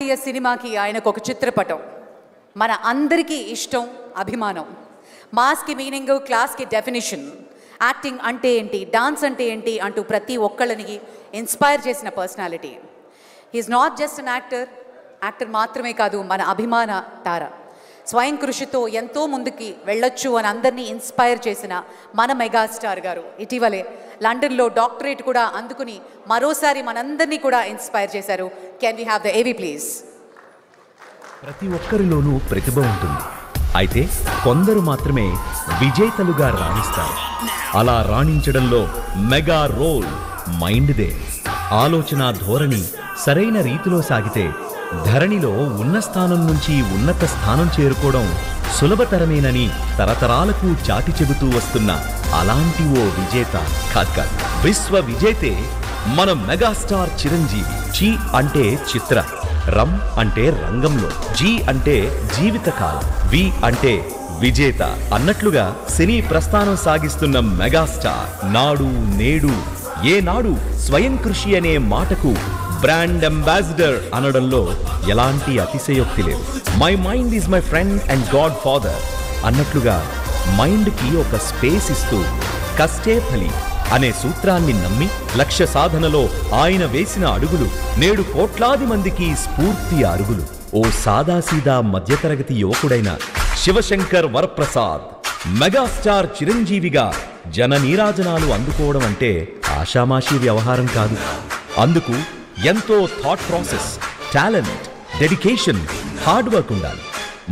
భారతీయ సినిమాకి ఆయనకు ఒక చిత్రపటం, మన అందరికీ ఇష్టం, అభిమానం. మాస్కి మీనింగ్, క్లాస్కి డెఫినేషన్, యాక్టింగ్ అంటే ఏంటి, డాన్స్ అంటే ఏంటి అంటూ ప్రతి ఒక్కళ్ళని ఇన్స్పైర్ చేసిన personality. He's not just an actor మాత్రమే కాదు, మన అభిమాన తార. స్వయం కృషితో ఎంతో ముందుకి వెళ్ళొచ్చు అని అందరినీ ఇన్స్పైర్ చేసిన మన మెగాస్టార్ గారు ఇటీవలే లండన్లో డాక్టరేట్ కూడా అందుకుని మరోసారి మనందరినీ కూడా ఇన్స్పైర్ చేశారు. కెన్ వి హ్యావ్ ద ఏవి ప్లీజ్? ప్రతి ఒక్కరిలోనూ ప్రతిభ ఉంటుంది, అయితే కొందరు మాత్రమే విజేతలుగా రాణిస్తారు. అలా రాణించడంలో మెగా రోల్ మైండ్దే. ఆలోచన ధోరణి సరైన రీతిలో సాగితే ధరణిలో ఉన్న స్థానం నుంచి ఉన్నత స్థానం చేరుకోవడం సులభతరమేనని తరతరాలకు చాటి చెబుతూ వస్తున్న అలాంటి ఓ విజేత కాదు, విశ్వ విజేతే మన మెగాస్టార్ చిరంజీవి. చి అంటే చిత్ర, రం అంటే రంగంలో, జీ అంటే జీవితకాలం, వి అంటే విజేత అన్నట్లుగా సినీ ప్రస్థానం సాగిస్తున్న మెగాస్టార్ నాడు నేడు ఏనాడు స్వయం కృషి అనే మాటకు బ్రాండ్ అంబాసిడర్ అనడంలో ఎలాంటి అతిశయోక్తి లేదు. My mind is my friend and God father అన్నట్లుగా మైండ్కి ఒక స్పేస్ ఇస్తూ కష్టే ఫలి అనే సూత్రాన్ని నమ్మి లక్ష్య సాధనలో ఆయన వేసిన అడుగులు నేడు కోట్లాది మందికి స్ఫూర్తి అరుగులు. ఓ సాదాసీదా మధ్యతరగతి యువకుడైన శివశంకర్ వరప్రసాద్ మెగాస్టార్ చిరంజీవిగా జన నీరాజనాలు అందుకోవడం అంటే ఆషామాషీ వ్యవహారం కాదు. అందుకు ఎంతో thought process, talent, dedication, hard work ఉండాలి.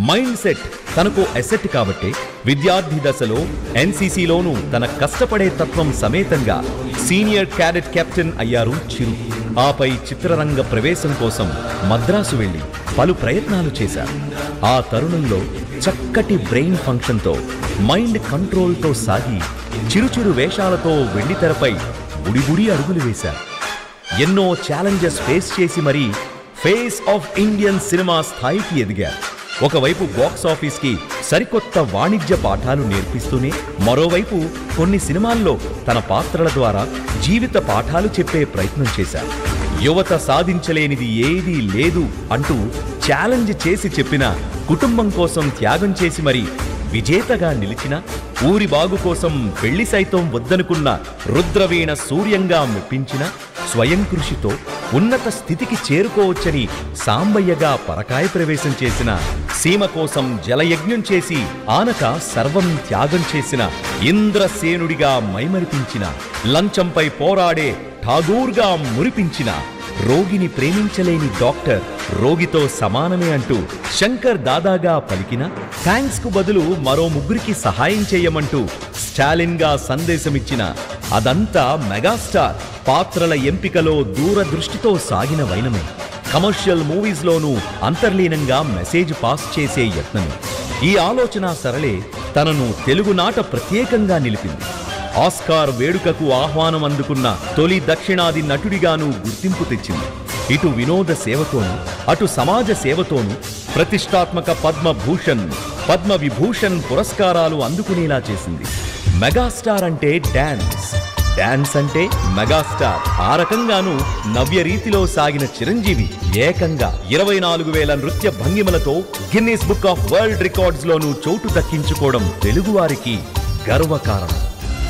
మైండ్ సెట్ తనకు అసెట్ కాబట్టి విద్యార్థి దశలో ఎన్సీసీలోనూ తన కష్టపడే తత్వం సమేతంగా సీనియర్ క్యాడెట్ కెప్టెన్ అయ్యారు చిరు. ఆపై చిత్రరంగ ప్రవేశం కోసం మద్రాసు వెళ్లి పలు ప్రయత్నాలు చేశారు. ఆ తరుణంలో చక్కటి బ్రెయిన్ ఫంక్షన్తో మైండ్ కంట్రోల్తో సాగి చిరుచిరు వేషాలతో వెండితెరపై బుడిబుడి అడుగులు వేశారు. ఎన్నో ఛాలెంజెస్ ఫేస్ చేసి మరీ ఫేస్ ఆఫ్ ఇండియన్ సినిమా స్థాయికి ఎదిగారు. ఒకవైపు బాక్స్ ఆఫీస్కి సరికొత్త వాణిజ్య పాఠాలు నేర్పిస్తూనే మరోవైపు కొన్ని సినిమాల్లో తన పాత్రల ద్వారా జీవిత పాఠాలు చెప్పే ప్రయత్నం చేశారు. యువత సాధించలేనిది ఏదీ లేదు అంటూ ఛాలెంజ్ చేసి చెప్పిన, కుటుంబం కోసం త్యాగం చేసి మరి విజేతగా నిలిచిన, ఊరి బాగు కోసం పెళ్లి సైతం వద్దనుకున్న రుద్రవీణ సూర్యంగా మెప్పించిన, స్వయం కృషితో ఉన్నత స్థితికి చేరుకోవచ్చని సాంబయ్యగా పరకాయ ప్రవేశం చేసిన, సీమ కోసం జలయజ్ఞం చేసి ఆనక సర్వం త్యాగం చేసిన, ఇంద్రసేనుడిగా మైమరిపించిన, లంచంపై పోరాడే ఠాగూర్గా మురిపించిన, రోగిని ప్రేమించలేని డాక్టర్ రోగితో సమానమే అంటూ శంకర్ దాదాగా పలికిన, థ్యాంక్స్ కు బదులు మరో ముగ్గురికి సహాయం చేయమంటూ స్టాలిన్గా సందేశమిచ్చిన, అదంతా మెగాస్టార్ పాత్రల ఎంపికలో దూరదృష్టితో సాగిన వైనమే. కమర్షియల్ మూవీస్లోనూ అంతర్లీనంగా మెసేజ్ పాస్ చేసే యత్నమే. ఈ ఆలోచన సరళే తనను తెలుగునాట ప్రత్యేకంగా నిలిపింది. ఆస్కార్ వేడుకకు ఆహ్వానం అందుకున్న తొలి దక్షిణాది నటుడిగాను గుర్తింపు తెచ్చింది. ఇటు వినోద సేవతోనూ అటు సమాజ సేవతోనూ ప్రతిష్టాత్మక పద్మభూషణ్, పద్మవిభూషణ్ పురస్కారాలు అందుకునేలా చేసింది. మెగాస్టార్ అంటే డాన్స్, డాన్స్ అంటే మెగాస్టార్. ఆ రకంగానూ నవ్య రీతిలో సాగిన చిరంజీవి ఏకంగా 24,000 నృత్య భంగిమలతో Guinness book of world records లోనూ చోటు దక్కించుకోవడం తెలుగువారికి గర్వకారణం.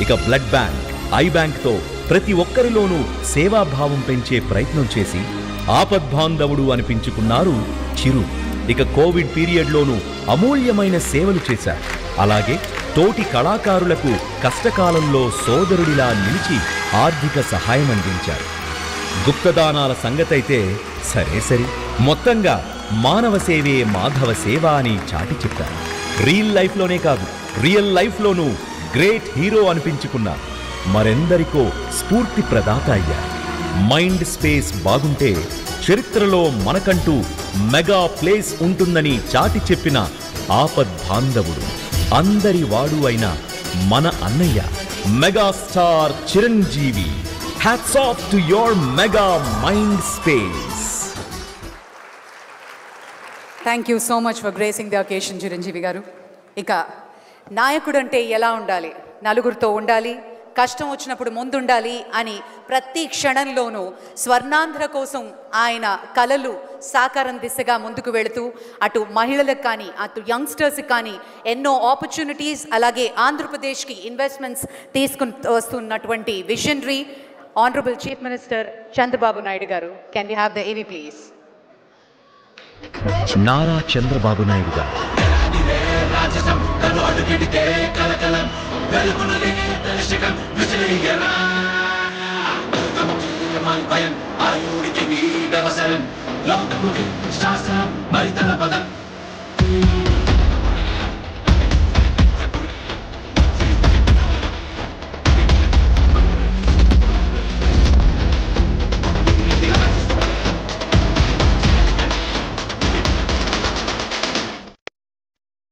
ఇక బ్లడ్ బ్యాంక్, ఐ బ్యాంక్ తో ప్రతి ఒక్కరిలోనూ సేవాభావం పెంచే ప్రయత్నం చేసి ఆపద్బాంధవుడు అనిపించుకున్నారు చిరు. ఇక కోవిడ్ పీరియడ్లోనూ అమూల్యమైన సేవలు చేశారు. అలాగే తోటి కళాకారులకు కష్టకాలంలో సోదరుడిలా నిలిచి ఆర్థిక సహాయం అందించారు. గుప్తదానాల సంగతైతే సరే మొత్తంగా మానవ సేవే మాధవ సేవ అని చాటి చెప్పారు. రియల్ లైఫ్లోనే కాదు, రియల్ లైఫ్లోనూ గ్రేట్ హీరో అనిపించుకున్నారు. మరెందరికో స్ఫూర్తి ప్రదాత అయ్యారు. మైండ్ స్పేస్ బాగుంటే చరిత్రలో మనకంటూ మెగా ప్లేస్ ఉంటుందని చాటి చెప్పిన ఆపద్బాంధవుడు, అందరి వాడు అయిన మన అన్నయ్య megastar Chiranjeevi. Hats off to your mega mind space. Thank you so much for gracing the occasion Chiranjeevi గారు. ఇక నాయకుడు అంటే ఎలా ఉండాలి? నలుగురితో ఉండాలి, కష్టం వచ్చినప్పుడు ముందుండాలి అని ప్రతి క్షణంలోనూ స్వర్ణాంధ్ర కోసం ఆయన కలలు సాకారం దిశగా ముందుకు వెళుతూ అటు మహిళలకు కానీ అటు యంగ్స్టర్స్కి కానీ ఎన్నో ఆపర్చునిటీస్ అలాగే ఆంధ్రప్రదేశ్కి ఇన్వెస్ట్మెంట్స్ తీసుకుని వస్తున్నటువంటి visionary honourable chief minister Chandrababu Naidu గారు. కెన్ వి హ్యావ్ ద ఏవీ ప్లీజ్? నారా చంద్రబాబు నాయుడు గారు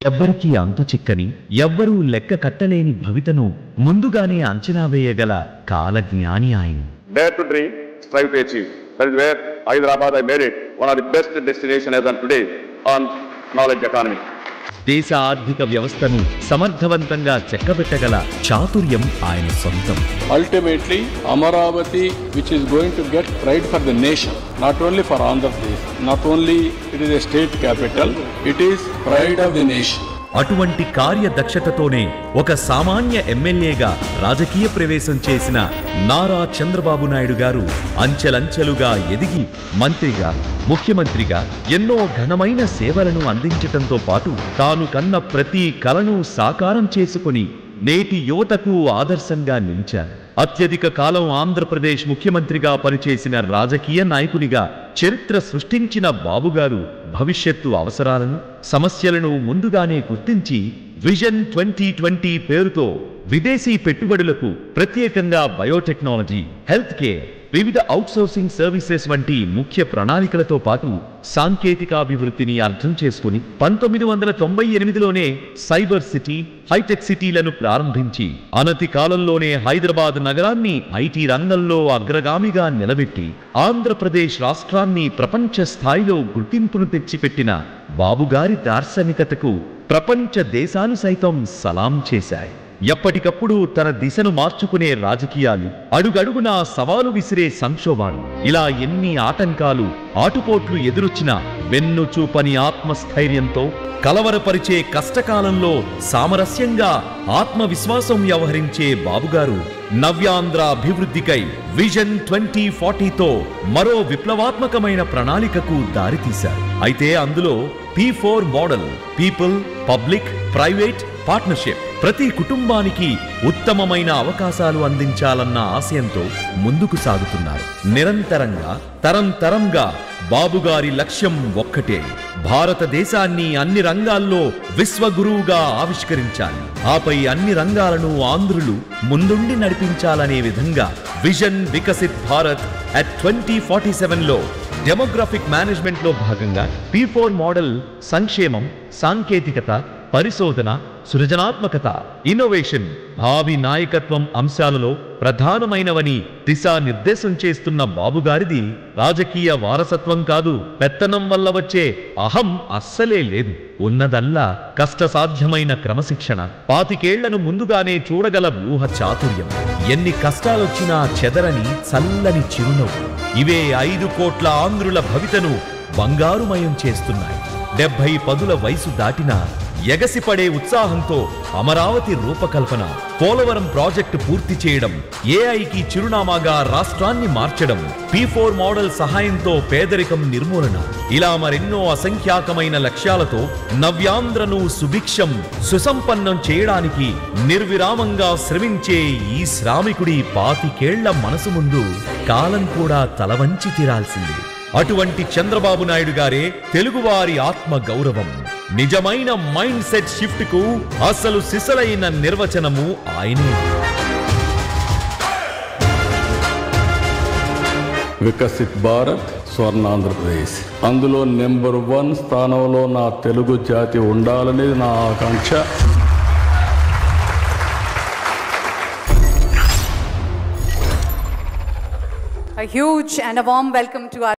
ఎవ్వరికీ అంతు చిక్కని ఎవ్వరూ లెక్క కట్టలేని భవితను ముందుగానే అంచనా వేయగల కాలజ్ఞాని ఆయన. Dare to dream, strive to achieve. That is where Hyderabad I made it one of the best destinations as on today on knowledge economy. దేశ ఆర్థిక వ్యవస్థను సమర్థవంతంగా చెక్కబెట్టగల చాతుర్యం ఆయన సొంతం. Ultimately, Amaravati, which is going to get pride for the nation, not only for Andhra Pradesh, not only it is a state capital, it is pride of the nation. అటువంటి కార్యదక్షతతోనే ఒక సామాన్య ఎమ్మెల్యేగా రాజకీయ ప్రవేశం చేసిన నారా చంద్రబాబు నాయుడు గారు అంచెలంచెలుగా ఎదిగి మంత్రిగా, ముఖ్యమంత్రిగా ఎన్నో ఘనమైన సేవలను అందించటంతో పాటు తాను కన్న ప్రతి కలను సాకారం చేసుకుని నేటి యువతకు ఆదర్శంగా నిలిచారు. అత్యధిక కాలం ఆంధ్రప్రదేశ్ ముఖ్యమంత్రిగా పనిచేసిన రాజకీయ నాయకునిగా చరిత్ర సృష్టించిన బాబుగారు భవిష్యత్తు అవసరాలను, సమస్యలను ముందుగానే గుర్తించి విజన్ 2020 పేరుతో విదేశీ పెట్టుబడులకు ప్రత్యేకంగా బయోటెక్నాలజీ, హెల్త్ కేర్, వివిధ అవుట్సోర్సింగ్ సర్వీసెస్ వంటి ముఖ్య ప్రణాళికలతో పాటు సాంకేతికాభివృద్ధిని అర్థం చేసుకుని 1998లోనే సైబర్ సిటీ, హైటెక్ సిటీలను ప్రారంభించి అనతి కాలంలోనే హైదరాబాద్ నగరాన్ని ఐటీ రంగంలో అగ్రగామిగా నిలబెట్టి ఆంధ్రప్రదేశ్ రాష్ట్రాన్ని ప్రపంచ స్థాయిలో గుర్తింపును తెచ్చిపెట్టిన బాబుగారి దార్శనికతకు ప్రపంచ దేశాలు సైతం సలాం చేశాయి. ఎప్పటికప్పుడు తన దిశను మార్చుకునే రాజకీయాలు, అడుగడుగునా సవాలు విసిరే సంక్షోభాలు, ఇలా ఎన్ని ఆటంకాలు, ఆటుపోట్లు ఎదురొచ్చినా వెన్ను చూపని ఆత్మస్థైర్యంతో కలవరపరిచే కష్టకాలంలో సామరస్యంగా ఆత్మవిశ్వాసం వ్యవహరించే బాబుగారు నవ్యాంధ్ర అభివృద్ధికై విజన్ 2040తో మరో విప్లవాత్మకమైన ప్రణాళికకు దారితీశారు. అయితే అందులో P4 model, people, public, private partnership, ప్రతి కుటుంబానికి ఉత్తమమైన అవకాశాలు అందించాలన్న ఆశయంతో ముందుకు సాగుతున్నారు. నిరంతరంగా, తరంగా బాబుగారి లక్ష్యం ఒక్కటే, భారతదేశాన్ని అన్ని రంగాల్లో విశ్వగురువుగా ఆవిష్కరించాలి. ఆపై అన్ని రంగాలను ఆంధ్రులు ముందుండి నడిపించాలనే విధంగా విజన్ వికసిత్ భారత్ అట్ 2047లో డెమోగ్రాఫిక్ మేనేజ్మెంట్లో భాగంగా P4 మోడల్ సంక్షేమం, సాంకేతికత, పరిశోధన, సృజనాత్మకత, ఇన్నోవేషన్, భావి నాయకత్వం అంశాలలో ప్రధానమైనవని దిశానిర్దేశం చేస్తున్న బాబుగారిది రాజకీయ వారసత్వం కాదు, పెత్తనం వల్ల వచ్చే అహం అస్సలే లేదు. ఉన్నదల్లా కష్టసాధ్యమైన క్రమశిక్షణ, 25 ఏళ్లను ముందుగానే చూడగల వ్యూహ చాతుర్యం, ఎన్ని కష్టాలొచ్చినా చెదరని చల్లని చిరునవ్వు, ఇవే 5 కోట్ల ఆంధ్రుల భవితను బంగారుమయం చేస్తున్నాయి. 70 పదుల వయసు దాటినా ఎగసిపడే ఉత్సాహంతో అమరావతి రూపకల్పన, పోలవరం ప్రాజెక్టు పూర్తి చేయడం, ఏఐకి చిరునామాగా రాష్ట్రాన్ని మార్చడం, P4 మోడల్ సహాయంతో పేదరికం నిర్మూలన, ఇలా మరెన్నో అసంఖ్యాకమైన లక్ష్యాలతో నవ్యాంధ్రను సుభిక్షం, సుసంపన్నం చేయడానికి నిర్విరామంగా శ్రమించే ఈ శ్రామికుడి 25 ఏళ్ల మనసు ముందు కాలం కూడా తలవంచి తీరాల్సింది. అటువంటి చంద్రబాబు నాయుడు గారే తెలుగువారి ఆత్మ గౌరవం. నిజమైన మైండ్ సెట్ షిఫ్ట్ కు అసలు సిసలైన నిర్వచనము ఆయనే. వికసిత్ భారత్, స్వర్ణాంధ్రప్రదేశ్, అందులో నెంబర్ 1 స్థానంలో నా తెలుగు జాతి ఉండాలనేది నా ఆకాంక్ష. A huge and a warm welcome to our